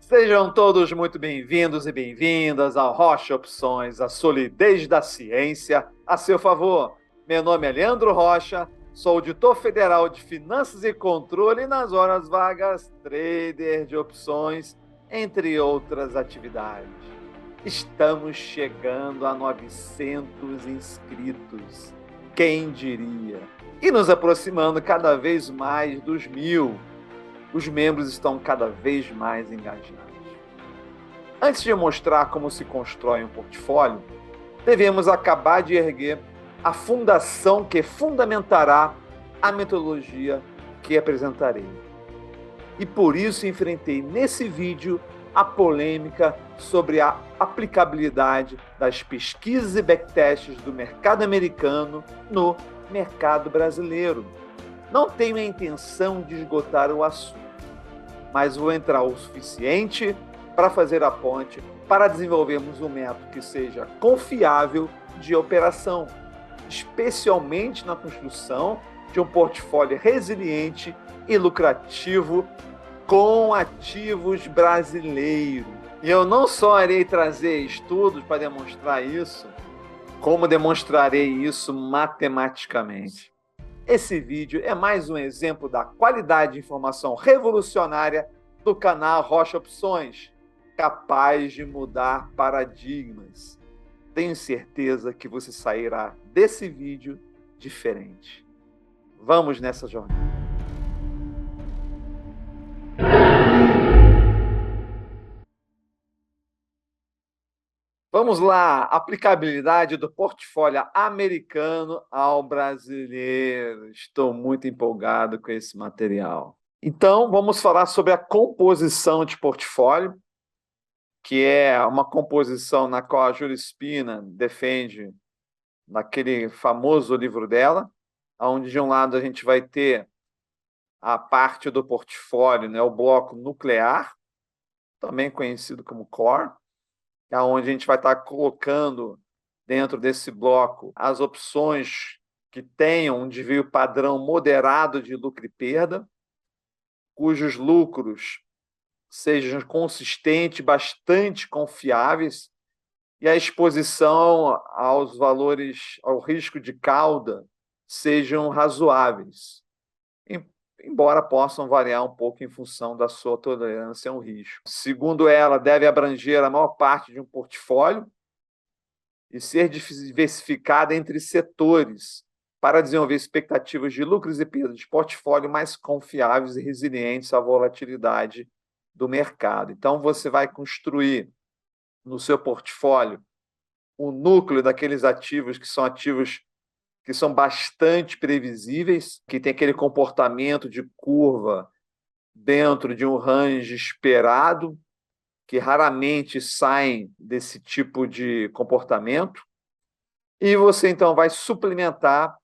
Sejam todos muito bem-vindos e bem-vindas ao Rocha Opções, a solidez da ciência a seu favor. Meu nome é Leandro Rocha, sou auditor federal de Finanças e Controle e, nas horas vagas, trader de opções, entre outras atividades. Estamos chegando a 900 inscritos, quem diria? E nos aproximando cada vez mais dos 1000. Os membros estão cada vez mais engajados. Antes de mostrar como se constrói um portfólio, devemos acabar de erguer a fundação que fundamentará a metodologia que apresentarei. E por isso enfrentei nesse vídeo a polêmica sobre a aplicabilidade das pesquisas e backtests do mercado americano no mercado brasileiro. Não tenho a intenção de esgotar o assunto, mas vou entrar o suficiente para fazer a ponte para desenvolvermos um método que seja confiável de operação, especialmente na construção de um portfólio resiliente e lucrativo com ativos brasileiros. E eu não só irei trazer estudos para demonstrar isso, como demonstrarei isso matematicamente. Esse vídeo é mais um exemplo da qualidade de informação revolucionária do canal Rocha Opções, capaz de mudar paradigmas. Tenho certeza que você sairá desse vídeo diferente. Vamos nessa jornada. Vamos lá, aplicabilidade do portfólio americano ao brasileiro. Estou muito empolgado com esse material. Então, vamos falar sobre a composição de portfólio, que é uma composição na qual a Júlia Spina defende naquele famoso livro dela, onde de um lado a gente vai ter a parte do portfólio, né, o bloco nuclear, também conhecido como core, onde a gente vai estar colocando dentro desse bloco as opções que tenham um desvio padrão moderado de lucro e perda, cujos lucros sejam consistentes, bastante confiáveis, e a exposição aos valores, ao risco de cauda, sejam razoáveis, embora possam variar um pouco em função da sua tolerância ao risco. Segundo ela, deve abranger a maior parte de um portfólio e ser diversificada entre setores para desenvolver expectativas de lucros e perdas de portfólio mais confiáveis e resilientes à volatilidade do mercado. Então, você vai construir no seu portfólio o núcleo daqueles ativos que são bastante previsíveis, que tem aquele comportamento de curva dentro de um range esperado, que raramente saem desse tipo de comportamento, e você então vai suplementar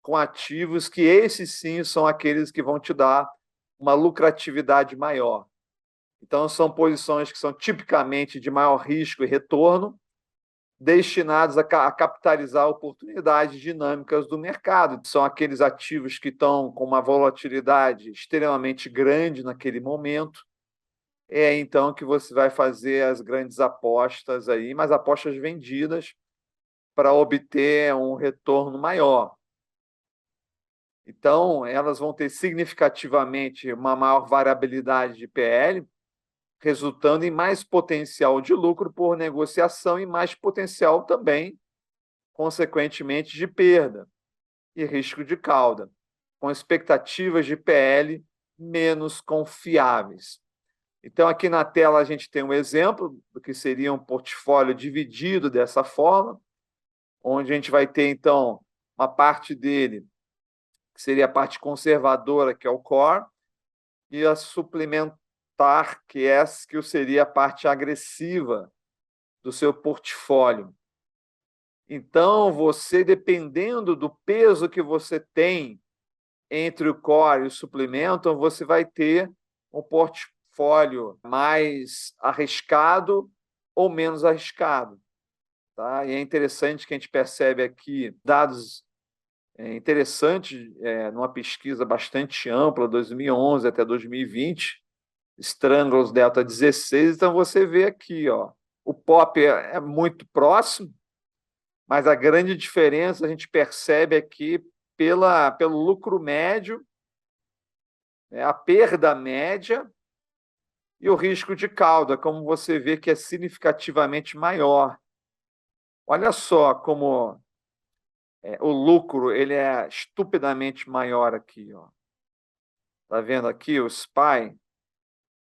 com ativos que esses sim são aqueles que vão te dar uma lucratividade maior. Então, são posições que são tipicamente de maior risco e retorno, destinados a capitalizar oportunidades dinâmicas do mercado. São aqueles ativos que estão com uma volatilidade extremamente grande naquele momento. É então que você vai fazer as grandes apostas aí, mas apostas vendidas para obter um retorno maior. Então, elas vão ter significativamente uma maior variabilidade de PL, resultando em mais potencial de lucro por negociação e mais potencial também, consequentemente, de perda e risco de cauda, com expectativas de PL menos confiáveis. Então, aqui na tela a gente tem um exemplo do que seria um portfólio dividido dessa forma, onde a gente vai ter, então, uma parte dele, que seria a parte conservadora, que é o core, e a suplementar, que seria a parte agressiva do seu portfólio. Então, você, dependendo do peso que você tem entre o core e o suplemento, você vai ter um portfólio mais arriscado ou menos arriscado. Tá? E é interessante que a gente percebe aqui dados interessantes numa pesquisa bastante ampla, 2011 até 2020, Strangles Delta 16, então você vê aqui, ó, o POP é muito próximo, mas a grande diferença a gente percebe aqui pelo lucro médio, né, a perda média e o risco de cauda, como você vê que é significativamente maior. Olha só como o lucro ele é estupidamente maior aqui, ó. Tá vendo aqui o SPY?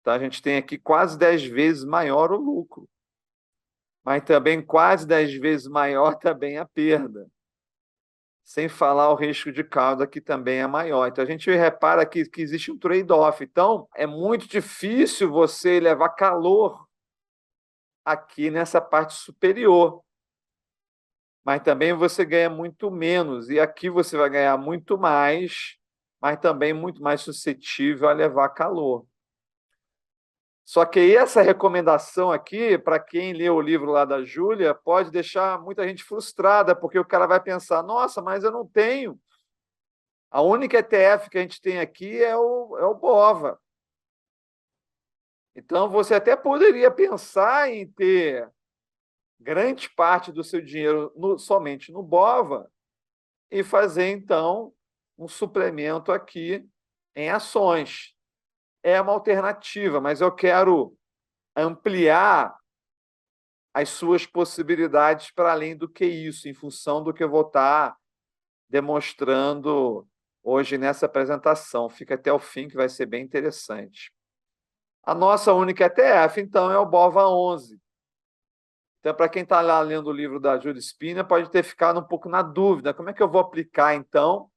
Então, a gente tem aqui quase 10 vezes maior o lucro, mas também quase 10 vezes maior também a perda. Sem falar o risco de cauda, que também é maior. Então, a gente repara que existe um trade-off. Então, é muito difícil você levar calor aqui nessa parte superior. Mas também você ganha muito menos. E aqui você vai ganhar muito mais, mas também muito mais suscetível a levar calor. Só que essa recomendação aqui, para quem lê o livro lá da Júlia, pode deixar muita gente frustrada, porque o cara vai pensar, nossa, mas eu não tenho. A única ETF que a gente tem aqui é o BOVA. Então, você até poderia pensar em ter grande parte do seu dinheiro somente no BOVA e fazer, então, um suplemento aqui em ações. É uma alternativa, mas eu quero ampliar as suas possibilidades para além do que isso, em função do que eu vou estar demonstrando hoje nessa apresentação. Fica até o fim, que vai ser bem interessante. A nossa única ETF, então, é o BOVA11. Então, para quem está lá lendo o livro da Júlia Spina, pode ter ficado um pouco na dúvida, como é que eu vou aplicar, então,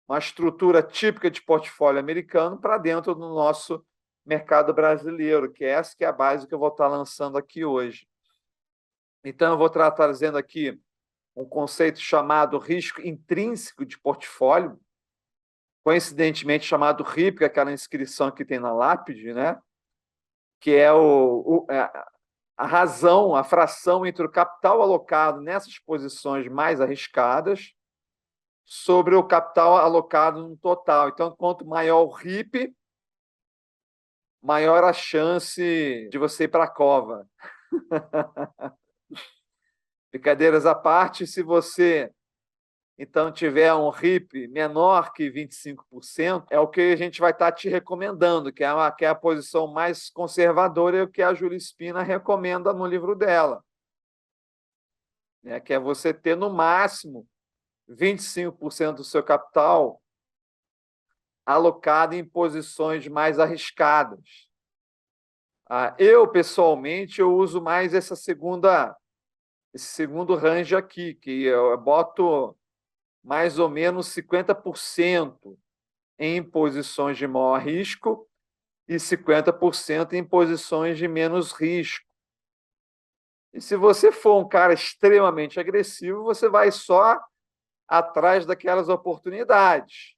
uma estrutura típica de portfólio americano para dentro do nosso mercado brasileiro, que essa que é a base que eu vou estar lançando aqui hoje. Então, eu vou estar trazendo aqui um conceito chamado risco intrínseco de portfólio, coincidentemente chamado RIP, que é aquela inscrição que tem na lápide, né? Que é a razão, a fração entre o capital alocado nessas posições mais arriscadas sobre o capital alocado no total. Então, quanto maior o RIP, maior a chance de você ir para a cova. Brincadeiras à parte, se você então tiver um RIP menor que 25%, é o que a gente vai estar te recomendando, que é a posição mais conservadora e o que a Júlia Spina recomenda no livro dela, né? Que é você ter, no máximo, 25% do seu capital alocado em posições mais arriscadas. Eu, pessoalmente, eu uso mais esse segundo range aqui, que eu boto mais ou menos 50% em posições de maior risco e 50% em posições de menos risco. E se você for um cara extremamente agressivo, você vai só atrás daquelas oportunidades.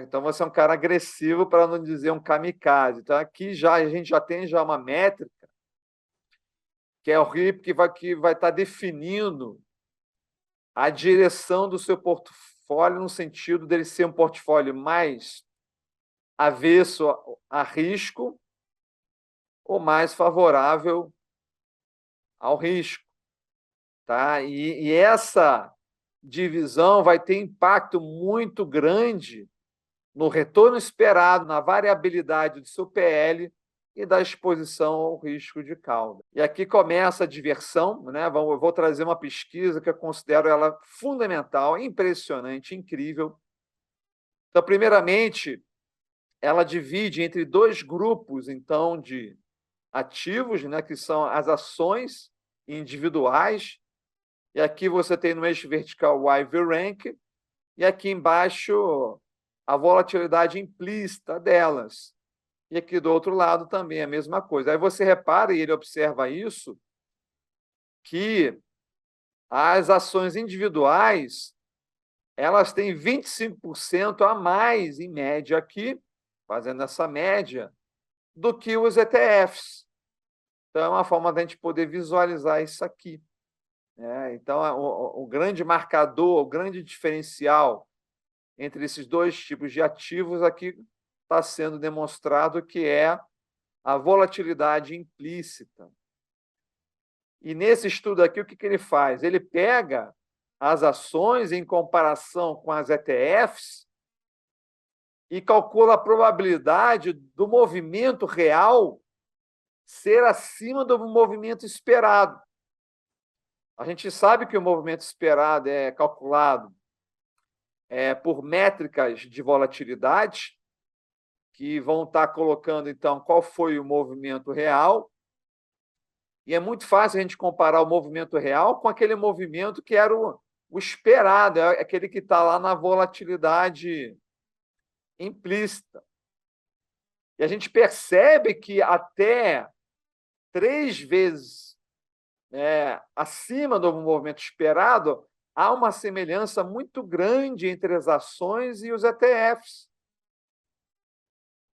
Então, você é um cara agressivo, para não dizer um kamikaze. Então, aqui a gente já tem uma métrica, que é o RIP, que vai estar definindo a direção do seu portfólio, no sentido dele ser um portfólio mais avesso a risco ou mais favorável ao risco. Tá? E essa divisão vai ter impacto muito grande no retorno esperado, na variabilidade do seu PL e da exposição ao risco de cauda. E aqui começa a diversão, né? Eu vou trazer uma pesquisa que eu considero ela fundamental, impressionante, incrível. Então, primeiramente, ela divide entre dois grupos, então, de ativos, né, que são as ações individuais, e aqui você tem no eixo vertical o IV Rank, e aqui embaixo a volatilidade implícita delas. E aqui do outro lado também a mesma coisa. Aí você repara, e ele observa isso, que as ações individuais elas têm 25% a mais, em média, aqui, fazendo essa média, do que os ETFs. Então, é uma forma da gente poder visualizar isso aqui. Então, o grande marcador, o grande diferencial entre esses dois tipos de ativos aqui está sendo demonstrado, que é a volatilidade implícita. E nesse estudo aqui, o que ele faz? Ele pega as ações em comparação com as ETFs e calcula a probabilidade do movimento real ser acima do movimento esperado. A gente sabe que o movimento esperado é calculado por métricas de volatilidade, que vão estar colocando, então, qual foi o movimento real. E é muito fácil a gente comparar o movimento real com aquele movimento que era o esperado, é aquele que está lá na volatilidade implícita. E a gente percebe que até 3 vezes acima do movimento esperado, há uma semelhança muito grande entre as ações e os ETFs.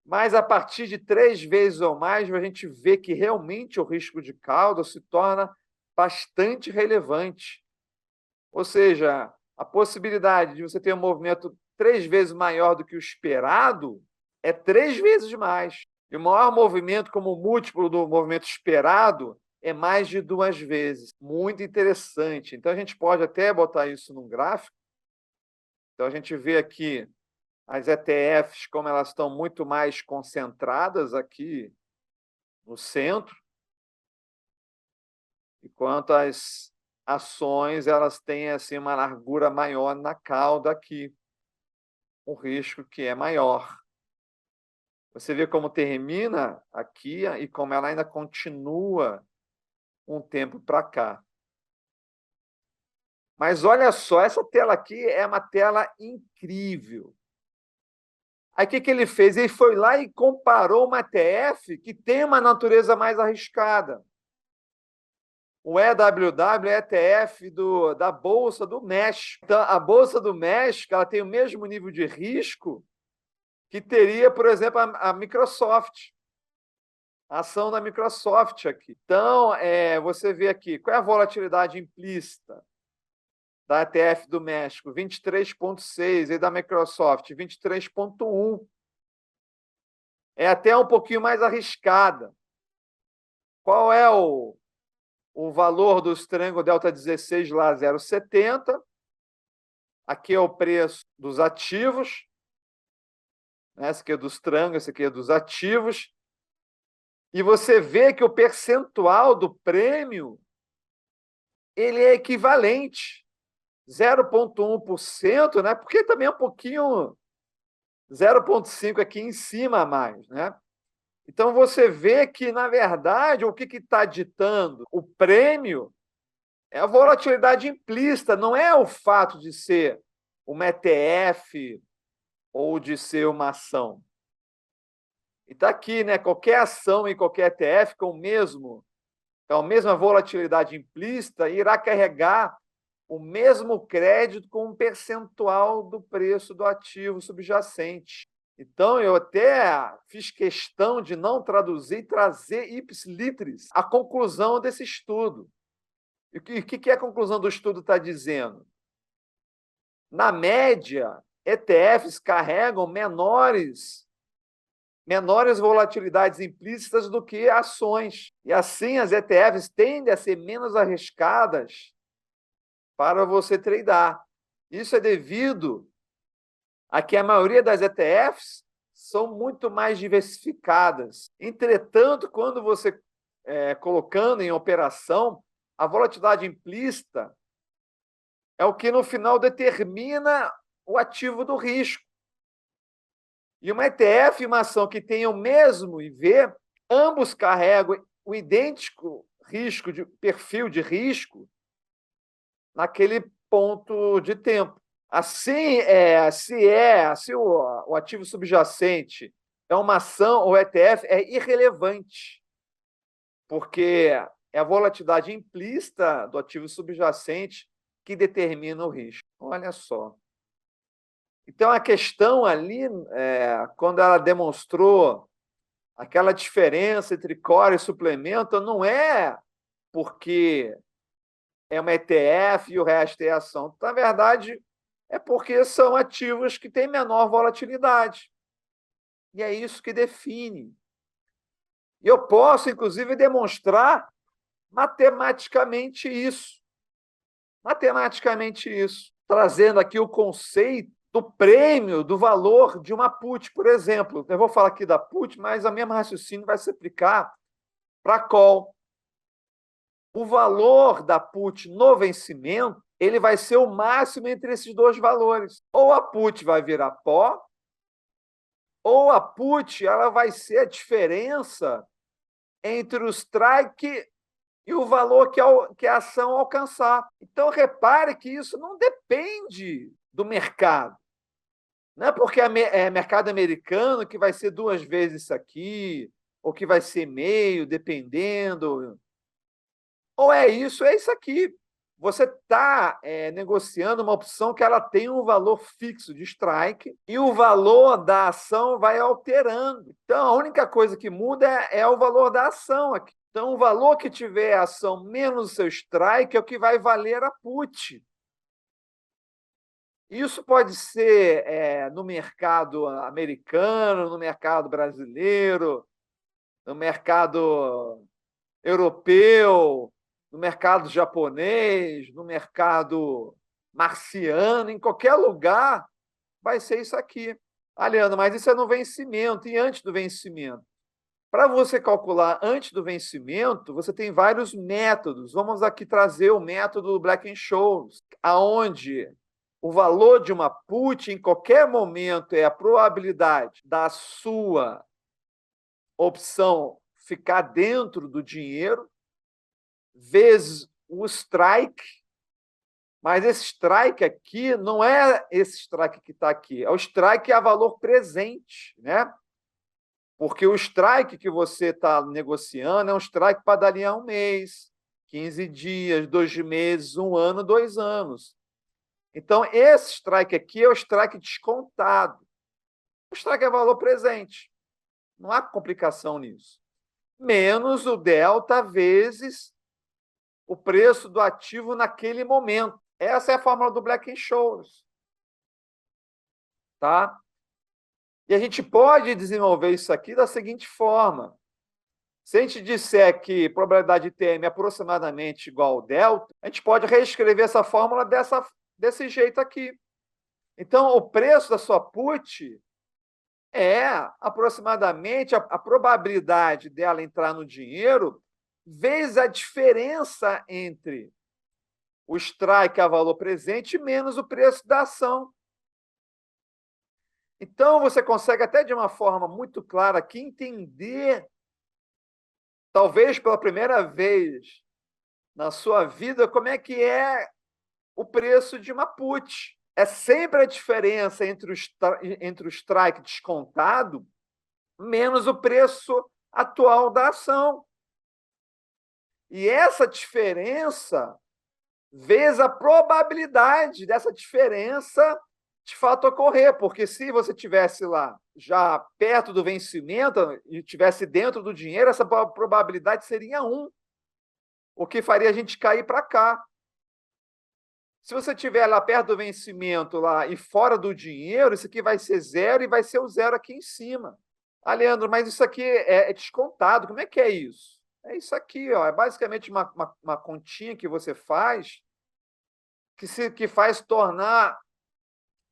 Mas, a partir de 3 vezes ou mais, a gente vê que realmente o risco de cauda se torna bastante relevante. Ou seja, a possibilidade de você ter um movimento 3 vezes maior do que o esperado é 3 vezes mais. E o maior movimento, como múltiplo do movimento esperado, é mais de 2 vezes. Muito interessante. Então, a gente pode até botar isso num gráfico. Então, a gente vê aqui as ETFs, como elas estão muito mais concentradas aqui no centro, enquanto as ações elas têm assim, uma largura maior na cauda aqui, um risco que é maior. Você vê como termina aqui e como ela ainda continua um tempo para cá. Mas olha só, essa tela aqui é uma tela incrível. Aí o que ele fez? Ele foi lá e comparou uma ETF que tem uma natureza mais arriscada. O EWW é ETF da Bolsa do México. Então, a Bolsa do México ela tem o mesmo nível de risco que teria, por exemplo, a Microsoft. A ação da Microsoft aqui. Então, você vê aqui, qual é a volatilidade implícita da ETF do México? 23,6, e da Microsoft, 23,1. É até um pouquinho mais arriscada. Qual é o valor dos triângulo delta 16 lá? 0,70. Aqui é o preço dos ativos. Esse aqui é dos triângulos, esse aqui é dos ativos. E você vê que o percentual do prêmio ele é equivalente. 0,1%, né? Porque também é um pouquinho 0,5 aqui em cima a mais, né? Então, você vê que, na verdade, o que está ditando o prêmio é a volatilidade implícita, não é o fato de ser uma ETF ou de ser uma ação. E está aqui, né? Qualquer ação e qualquer ETF com a mesma volatilidade implícita irá carregar o mesmo crédito com um percentual do preço do ativo subjacente. Então, eu até fiz questão de não traduzir e trazer ipsilitris a conclusão desse estudo. E o que a conclusão do estudo está dizendo? Na média, ETFs carregam menores volatilidades implícitas do que ações. E assim, as ETFs tendem a ser menos arriscadas para você tradear. Isso é devido a que a maioria das ETFs são muito mais diversificadas. Entretanto, quando você colocando em operação, a volatilidade implícita é o que, no final, determina o ativo do risco. E uma ETF e uma ação que tenham o mesmo IV, ambos carregam o idêntico risco, perfil de risco, naquele ponto de tempo. Assim, se o ativo subjacente é uma ação ou ETF, é irrelevante, porque é a volatilidade implícita do ativo subjacente que determina o risco. Olha só. Então, a questão ali, quando ela demonstrou aquela diferença entre core e suplemento, não é porque é uma ETF e o resto é ação. Na verdade, é porque são ativos que têm menor volatilidade. E é isso que define. E eu posso, inclusive, demonstrar matematicamente isso. Matematicamente isso. Trazendo aqui o conceito do prêmio, do valor de uma put, por exemplo. Eu vou falar aqui da put, mas o mesmo raciocínio vai se aplicar para a call. O valor da put no vencimento, ele vai ser o máximo entre esses dois valores. Ou a put vai virar pó, ou a put ela vai ser a diferença entre o strike e o valor que a ação alcançar. Então, repare que isso não depende do mercado. Não é porque é mercado americano que vai ser 2 vezes isso aqui, ou que vai ser meio, dependendo. Ou é isso aqui. Você está negociando uma opção que ela tem um valor fixo de strike e o valor da ação vai alterando. Então, a única coisa que muda é o valor da ação aqui. Então, o valor que tiver a ação menos o seu strike é o que vai valer a put. Isso pode ser no mercado americano, no mercado brasileiro, no mercado europeu, no mercado japonês, no mercado marciano, em qualquer lugar, vai ser isso aqui. Ah, Leandro, mas isso é no vencimento e antes do vencimento. Para você calcular antes do vencimento, você tem vários métodos. Vamos aqui trazer o método do Black-Scholes, aonde o valor de uma put, em qualquer momento, é a probabilidade da sua opção ficar dentro do dinheiro, vezes o strike, mas esse strike aqui não é esse strike que está aqui, é o strike a valor presente, né? Porque o strike que você está negociando é um strike para dali a 1 mês, 15 dias, 2 meses, 1 ano, 2 anos. Então, esse strike aqui é o strike descontado. O strike é valor presente. Não há complicação nisso. Menos o delta vezes o preço do ativo naquele momento. Essa é a fórmula do Black-Scholes. Tá? E a gente pode desenvolver isso aqui da seguinte forma. Se a gente disser que probabilidade de TM é aproximadamente igual ao delta, a gente pode reescrever essa fórmula desse jeito aqui. Então, o preço da sua put é aproximadamente a probabilidade dela entrar no dinheiro vezes a diferença entre o strike a valor presente menos o preço da ação. Então, você consegue até de uma forma muito clara aqui entender, talvez pela primeira vez na sua vida, como é que é o preço de uma put. É sempre a diferença entre o strike descontado menos o preço atual da ação. E essa diferença, vezes a probabilidade dessa diferença de fato ocorrer, porque se você tivesse lá já perto do vencimento e tivesse dentro do dinheiro, essa probabilidade seria 1, o que faria a gente cair para cá. Se você estiver lá perto do vencimento lá e fora do dinheiro, isso aqui vai ser 0 e vai ser o 0 aqui em cima. Ah, Leandro, mas isso aqui é descontado. Como é que é isso? É isso aqui, ó. É basicamente uma continha que você faz que faz tornar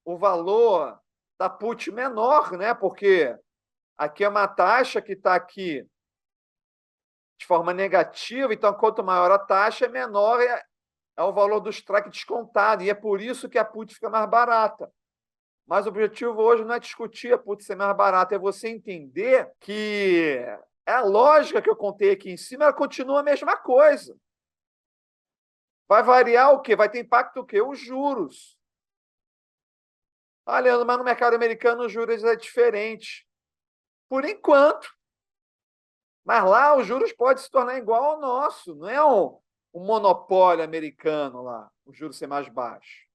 o valor da put menor, né? Porque aqui é uma taxa que está aqui de forma negativa, então quanto maior a taxa, menor é o valor do strike descontado, e é por isso que a put fica mais barata. Mas o objetivo hoje não é discutir a put ser mais barata, é você entender que a lógica que eu contei aqui em cima, ela continua a mesma coisa. Vai variar o quê? Vai ter impacto o quê? Os juros. Ah, Leandro, mas no mercado americano os juros é diferente. Por enquanto. Mas lá os juros podem se tornar igual ao nosso. Não é um monopólio americano lá, o juros ser mais baixo.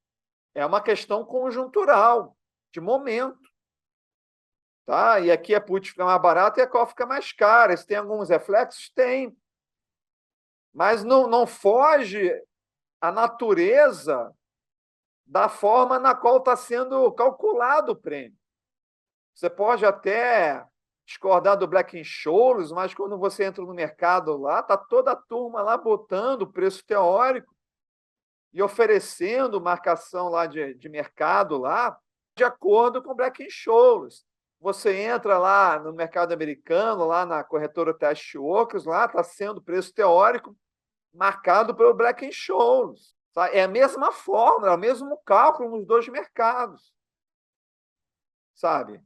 É uma questão conjuntural, de momento. Tá? E aqui a put fica mais barata e a call fica mais cara. Isso tem alguns reflexos? Tem. Mas não foge a natureza da forma na qual está sendo calculado o prêmio. Você pode até discordar do Black-Scholes, mas quando você entra no mercado lá, está toda a turma lá botando preço teórico e oferecendo marcação lá de mercado lá, de acordo com o Black-Scholes. Você entra lá no mercado americano, lá na corretora Testworks, lá está sendo preço teórico marcado pelo Black-Scholes. É a mesma fórmula, é o mesmo cálculo nos dois mercados. Sabe?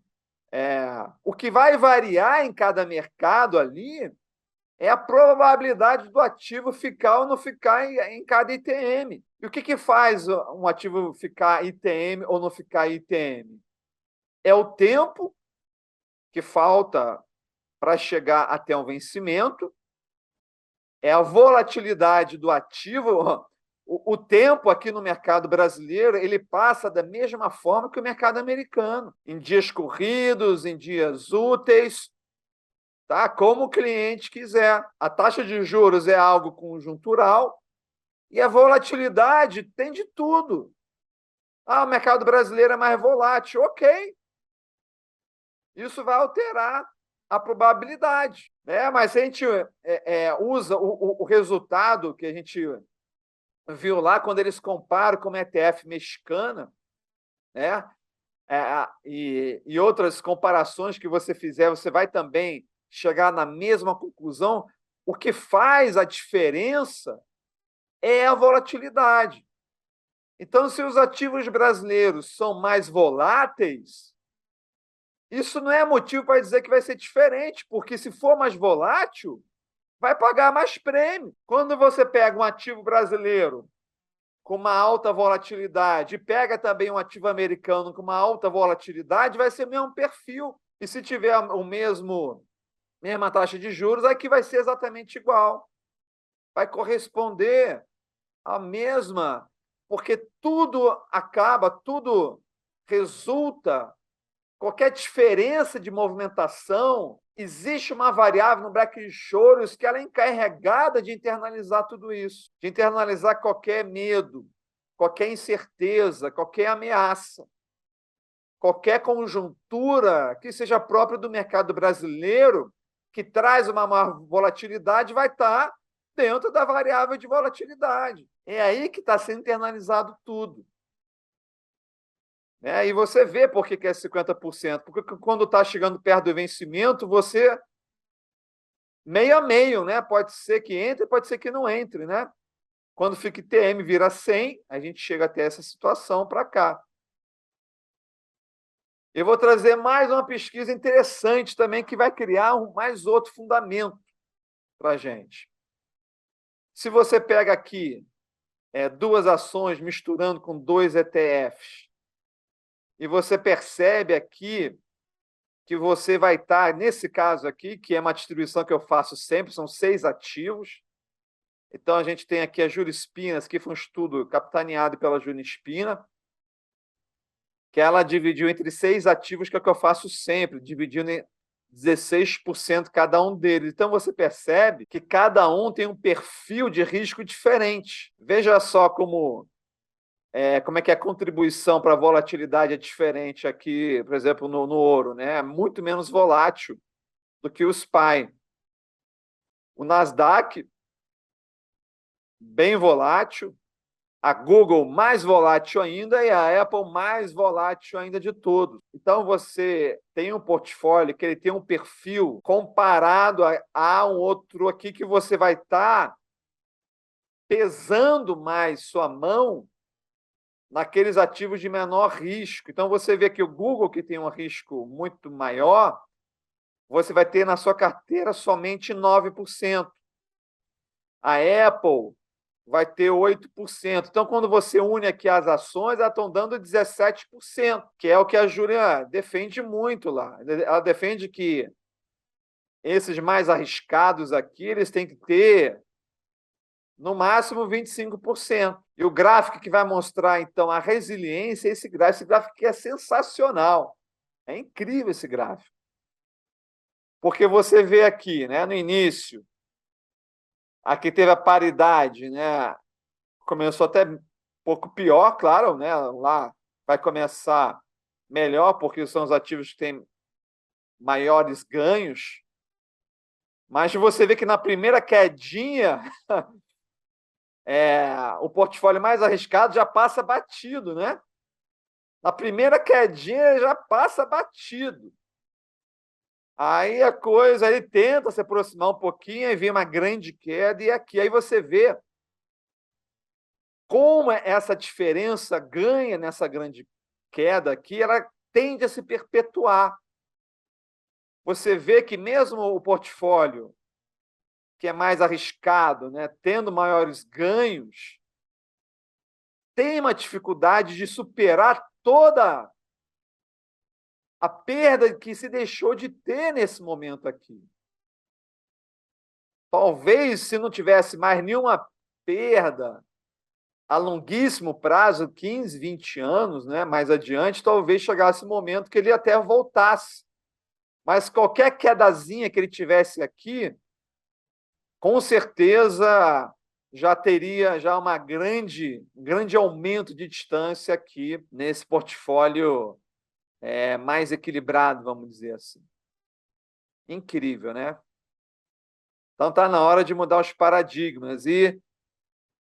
O que vai variar em cada mercado ali é a probabilidade do ativo ficar ou não ficar em cada ITM. E o que faz um ativo ficar ITM ou não ficar ITM? É o tempo que falta para chegar até um vencimento, é a volatilidade do ativo. O tempo aqui no mercado brasileiro, ele passa da mesma forma que o mercado americano, em dias corridos, em dias úteis, tá? Como o cliente quiser. A taxa de juros é algo conjuntural e a volatilidade tem de tudo. O mercado brasileiro é mais volátil. Ok. Isso vai alterar a probabilidade, né? Mas a gente usa o resultado que a gente viu lá quando eles comparam com uma ETF mexicana, né? E outras comparações que você fizer, você vai também chegar na mesma conclusão. O que faz a diferença é a volatilidade. Então, se os ativos brasileiros são mais voláteis, isso não é motivo para dizer que vai ser diferente, porque se for mais volátil, vai pagar mais prêmio. Quando você pega um ativo brasileiro com uma alta volatilidade e pega também um ativo americano com uma alta volatilidade, vai ser o mesmo perfil. E se tiver o mesma taxa de juros, aqui vai ser exatamente igual. Vai corresponder à mesma, porque tudo acaba, tudo resulta, qualquer diferença de movimentação, existe uma variável no Black-Scholes que ela é encarregada de internalizar tudo isso, de internalizar qualquer medo, qualquer incerteza, qualquer ameaça, qualquer conjuntura que seja própria do mercado brasileiro, que traz uma maior volatilidade, vai estar dentro da variável de volatilidade. É aí que está sendo internalizado tudo. E você vê por que é 50%. Porque quando está chegando perto do vencimento, você meio a meio, né? Pode ser que entre, pode ser que não entre, né? Quando fica ITM vira 100, a gente chega até essa situação para cá. Eu vou trazer mais uma pesquisa interessante também, que vai criar mais outro fundamento para a gente. Se você pega aqui duas ações misturando com dois ETFs, e você percebe aqui que você vai estar, nesse caso aqui, que é uma distribuição que eu faço sempre, são 6 ativos. Então, a gente tem aqui a Jurispinas, que foi um estudo capitaneado pela Jurispina, que ela dividiu entre 6 ativos, que é o que eu faço sempre, dividindo em 16% cada um deles. Então, você percebe que cada um tem um perfil de risco diferente. Veja só como é que a contribuição para a volatilidade é diferente aqui, por exemplo, no ouro, né? É muito menos volátil do que o SPY. O Nasdaq, bem volátil, a Google mais volátil ainda e a Apple mais volátil ainda de todos. Então, você tem um portfólio que ele tem um perfil comparado a um outro aqui que você vai estar pesando mais sua mão naqueles ativos de menor risco. Então, você vê que o Google, que tem um risco muito maior, você vai ter na sua carteira somente 9%. A Apple vai ter 8%. Então, quando você une aqui as ações, elas estão dando 17%, que é o que a Júlia defende muito lá. Ela defende que esses mais arriscados aqui, eles têm que ter no máximo 25%. E o gráfico que vai mostrar, então, a resiliência, esse gráfico que é sensacional. É incrível esse gráfico. Porque você vê aqui, né, no início, aqui teve a paridade, né? Começou até um pouco pior, claro, né? Lá vai começar melhor, porque são os ativos que têm maiores ganhos, mas você vê que na primeira quedinha, o portfólio mais arriscado já passa batido, né? Na primeira quedinha já passa batido. Aí a coisa, ele tenta se aproximar um pouquinho, aí vem uma grande queda, e aqui aí você vê como essa diferença ganha nessa grande queda aqui, ela tende a se perpetuar. Você vê que mesmo o portfólio que é mais arriscado, né, tendo maiores ganhos, tem uma dificuldade de superar toda a perda que se deixou de ter nesse momento aqui. Talvez, se não tivesse mais nenhuma perda a longuíssimo prazo, 15, 20 anos, né, mais adiante, talvez chegasse o momento que ele até voltasse. Mas qualquer quedazinha que ele tivesse aqui, com certeza já teria já um grande aumento de distância aqui nesse portfólio mais equilibrado, vamos dizer assim. Incrível, né? Então está na hora de mudar os paradigmas e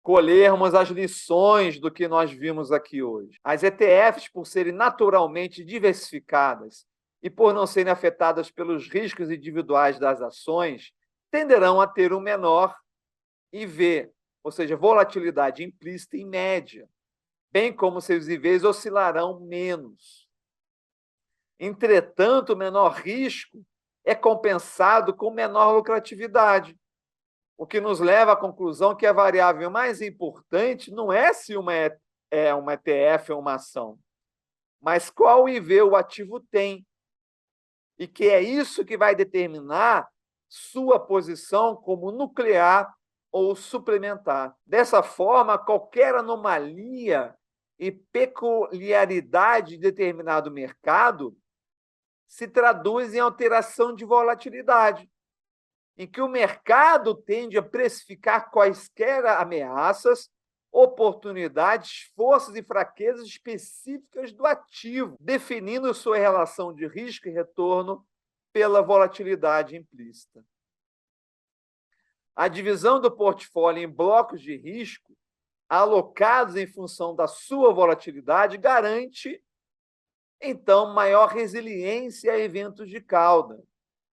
colhermos as lições do que nós vimos aqui hoje. As ETFs, por serem naturalmente diversificadas e por não serem afetadas pelos riscos individuais das ações, tenderão a ter um menor IV, ou seja, volatilidade implícita em média, bem como seus IVs oscilarão menos. Entretanto, o menor risco é compensado com menor lucratividade, o que nos leva à conclusão que a variável mais importante não é se uma ETF ou uma ação, mas qual IV o ativo tem, e que é isso que vai determinar sua posição como nuclear ou suplementar. Dessa forma, qualquer anomalia e peculiaridade de determinado mercado se traduz em alteração de volatilidade, em que o mercado tende a precificar quaisquer ameaças, oportunidades, forças e fraquezas específicas do ativo, definindo sua relação de risco e retorno pela volatilidade implícita. A divisão do portfólio em blocos de risco, alocados em função da sua volatilidade, garante, então, maior resiliência a eventos de cauda,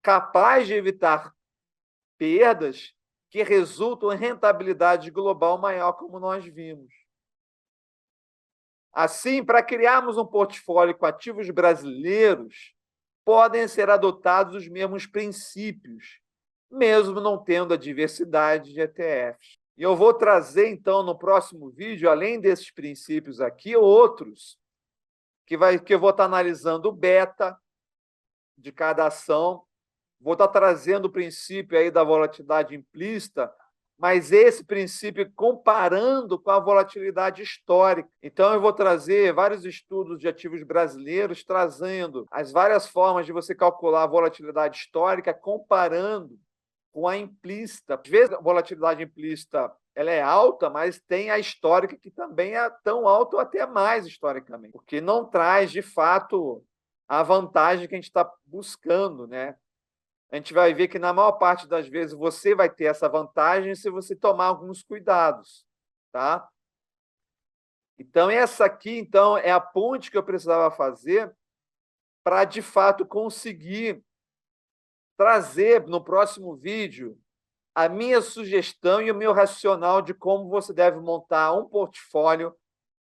capaz de evitar perdas que resultam em rentabilidade global maior, como nós vimos. Assim, para criarmos um portfólio com ativos brasileiros, podem ser adotados os mesmos princípios, mesmo não tendo a diversidade de ETFs. E eu vou trazer, então, no próximo vídeo, além desses princípios aqui, outros, que eu vou estar analisando o beta de cada ação, vou estar trazendo o princípio aí da volatilidade implícita, mas esse princípio comparando com a volatilidade histórica. Então, eu vou trazer vários estudos de ativos brasileiros, trazendo as várias formas de você calcular a volatilidade histórica, comparando com a implícita. Às vezes, a volatilidade implícita ela é alta, mas tem a histórica que também é tão alta ou até mais historicamente, porque não traz, de fato, a vantagem que a gente está buscando, né? A gente vai ver que, na maior parte das vezes, você vai ter essa vantagem se você tomar alguns cuidados, tá? Então, essa aqui, então, é a ponte que eu precisava fazer para, de fato, conseguir trazer no próximo vídeo a minha sugestão e o meu racional de como você deve montar um portfólio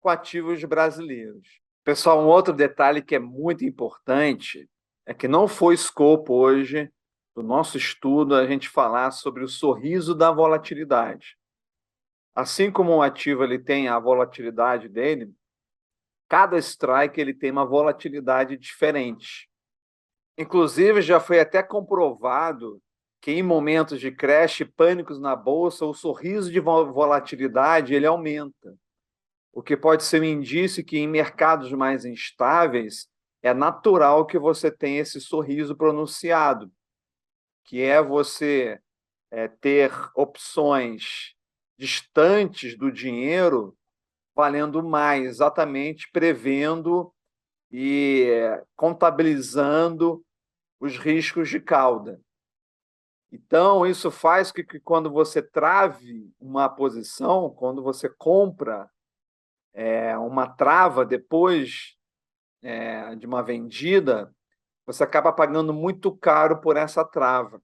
com ativos brasileiros. Pessoal, um outro detalhe que é muito importante é que não foi escopo hoje do nosso estudo a gente falar sobre o sorriso da volatilidade. Assim como um ativo ele tem a volatilidade dele, cada strike ele tem uma volatilidade diferente. Inclusive, já foi até comprovado que em momentos de crash e pânicos na bolsa, o sorriso de volatilidade ele aumenta, o que pode ser um indício que em mercados mais instáveis é natural que você tenha esse sorriso pronunciado, que é você ter opções distantes do dinheiro valendo mais, exatamente prevendo e contabilizando os riscos de cauda. Então, isso faz que quando você trave uma posição, quando você compra uma trava depois de uma vendida, você acaba pagando muito caro por essa trava.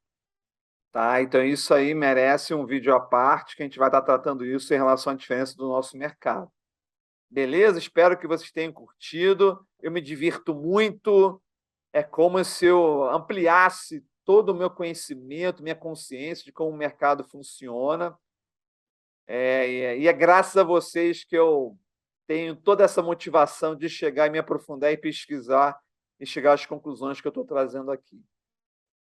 Tá? Então, isso aí merece um vídeo à parte, que a gente vai estar tratando isso em relação à diferença do nosso mercado. Beleza? Espero que vocês tenham curtido. Eu me divirto muito. É como se eu ampliasse todo o meu conhecimento, minha consciência de como o mercado funciona. E é graças a vocês que eu tenho toda essa motivação de chegar e me aprofundar e pesquisar e chegar às conclusões que eu estou trazendo aqui.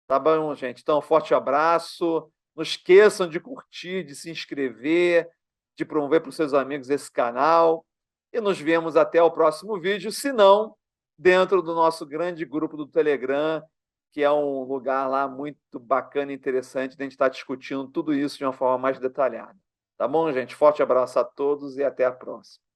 Tá bom, gente? Então, um forte abraço. Não esqueçam de curtir, de se inscrever, de promover para os seus amigos esse canal. E nos vemos até o próximo vídeo, se não, dentro do nosso grande grupo do Telegram, que é um lugar lá muito bacana e interessante de a gente estar discutindo tudo isso de uma forma mais detalhada. Tá bom, gente? Forte abraço a todos e até a próxima.